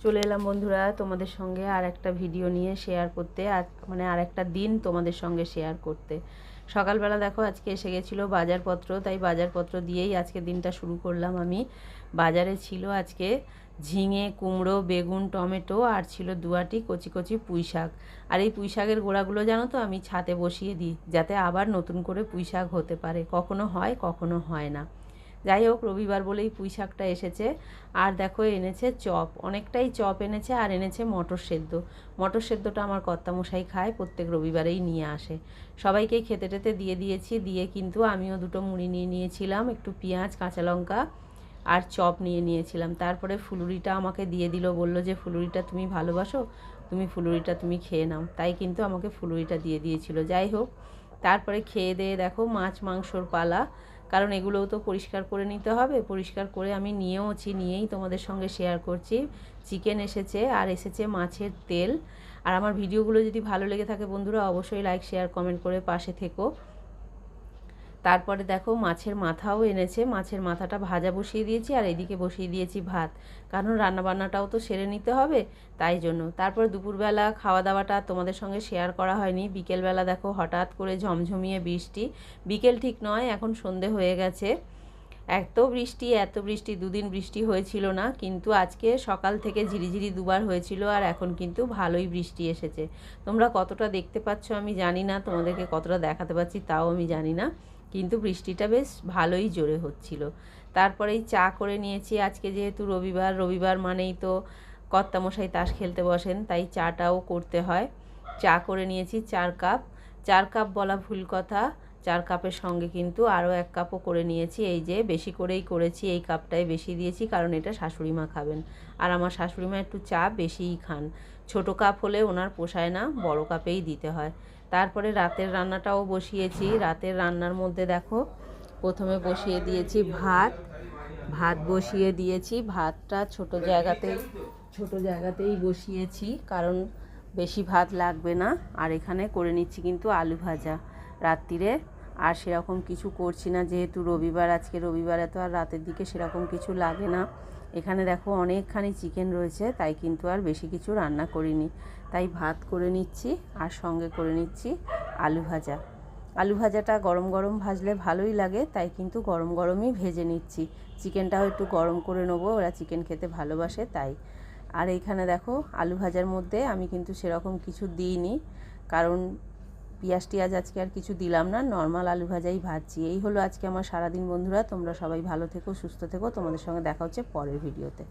চলে এলাম বন্ধুরা তোমাদের সঙ্গে আর একটা ভিডিও নিয়ে শেয়ার করতে, আর মানে আর একটা দিন তোমাদের সঙ্গে শেয়ার করতে। সকালবেলা দেখো আজকে এসে গেছিলো বাজারপত্র, তাই বাজারপত্র দিয়েই আজকে দিনটা শুরু করলাম আমি। বাজারে ছিল আজকে ঝিঙে, কুমড়ো, বেগুন, টমেটো, আর ছিল দুয়াটি কচি কচি পুঁই শাক। আর এই পুঁই শাকের গোড়াগুলো জানো তো আমি ছাদে বসিয়ে দিই, যাতে আবার নতুন করে পুঁই শাক হতে পারে, কখনো হয় কখনো হয় না। যাই হোক, রবিবার বলেই পুঁই শাকটা এসেছে। আর দেখো এনেছে চপ, অনেকটাই চপ এনেছে, আর এনেছে মটর সেদ্ধ। মটর সেদ্ধটা আমার কর্তামশাই খায়, প্রত্যেক রবিবারেই নিয়ে আসে। সবাইকেই খেতে টেতে দিয়ে দিয়েছি, দিয়ে কিন্তু আমিও দুটো মুড়ি নিয়ে নিয়েছিলাম, একটু পেঁয়াজ, কাঁচা লঙ্কা আর চপ নিয়ে নিয়েছিলাম। তারপরে ফুলুরিটা আমাকে দিয়ে দিল, বলল যে ফুলুরিটা তুমি ভালোবাসো, ফুলুরিটা তুমি খেয়ে নাও, তাই কিন্তু আমাকে ফুলুরিটা দিয়ে দিয়েছিল। যাই হোক, তারপরে খেয়ে দিয়ে দেখো মাছ মাংসর পালা, কারণ এগুলোও তো পরিষ্কার করে নিতে হবে। পরিষ্কার করে আমি নিয়েওছি, নিয়েই তোমাদের সঙ্গে শেয়ার করছি। চিকেন এসেছে, আর এসেছে মাছের তেল। আর আমার ভিডিওগুলো যদি ভালো লেগে থাকে বন্ধুরা, অবশ্যই লাইক, শেয়ার, কমেন্ট করে পাশে থেকো। তারপরে দেখো মাছের মাথাও এনেছে, মাছের মাথাটা ভাজা বসিয়ে দিয়েছি, আর এদিকে বসিয়ে দিয়েছি ভাত, কারণ রান্নাবান্নাটাও তো সেরে নিতে হবে, তাই জন্য। তারপর দুপুরবেলা খাওয়া দাওয়াটা তোমাদের সঙ্গে শেয়ার করা হয়নি। বিকেলবেলা দেখো হঠাৎ করে ঝমঝমিয়ে বৃষ্টি, বিকেল ঠিক নয়, এখন সন্ধে হয়ে গেছে। এত বৃষ্টি, দুদিন বৃষ্টি হয়েছিল না, কিন্তু আজকে সকাল থেকে ঝিরিঝিরি দুবার হয়েছিল, আর এখন কিন্তু ভালোই বৃষ্টি এসেছে। তোমরা কতটা দেখতে পাচ্ছ আমি জানি না, তোমাদেরকে কতটা দেখাতে পারছি তাও আমি জানি না, কিন্তু বৃষ্টিটা বেশ ভালোই জোরে হচ্ছিল। তারপরেই চা করে নিয়েছি, আজকে যেহেতু রবিবার মানেই তো কর্তামশাই তাস খেলতে বসেন, তাই চাটাও করতে হয়। চা করে নিয়েছি 4 কাপ, 4 কাপ বলা ভুল কথা, 4 কাপের সঙ্গে কিন্তু আরও 1 কাপও করে নিয়েছি। এই যে বেশি করেই করেছি, এই কাপটাই বেশি দিয়েছি, কারণ এটা শাশুড়িমা খাবেন, আর আমার শাশুড়িমা একটু চা বেশিই খান। ছোট কাপ হলে ওনার পোষায় না, বড় কাপেই দিতে হয়। তারপরে রাতের রান্নাটাও বসিয়েছি। রাতের রান্নার মধ্যে দেখো প্রথমে বসিয়ে দিয়েছি ভাত বসিয়ে দিয়েছি। ভাতটা ছোট জায়গাতেই বসিয়েছি, কারণ বেশি ভাত লাগবে না। আর এখানে করে নিচ্ছি কিন্তু আলু ভাজা রাত্রিরে। আর সেরকম কিছু করছি না, যেহেতু রবিবার, আজকে রবিবারে তো আর রাতের দিকে সেরকম কিছু লাগে না। এখানে দেখো অনেকখানি চিকেন রয়েছে, তাই কিন্তু আর বেশি কিছু রান্না করিনি, তাই ভাত করে নিচ্ছি, আর সঙ্গে করে নিচ্ছি আলু ভাজা। আলু ভাজাটা গরম গরম ভাজলে ভালোই লাগে, তাই কিন্তু গরম গরমই ভেজে নিচ্ছি। চিকেনটাও একটু গরম করে নেবো, ওরা চিকেন খেতে ভালোবাসে তাই। আর এইখানে দেখো আলু ভাজার মধ্যে আমি কিন্তু সেরকম কিছু দিইনি, কারণ পেঁয়াজ টিয়াজ আজকে আর কিছু দিলাম না, নর্মাল আলু ভাজাই ভাজছি। এই হলো আজকে আমার সারাদিন বন্ধুরা। তোমরা সবাই ভালো থেকো, সুস্থ থেকো, তোমাদের সঙ্গে দেখা হচ্ছে পরের ভিডিওতে।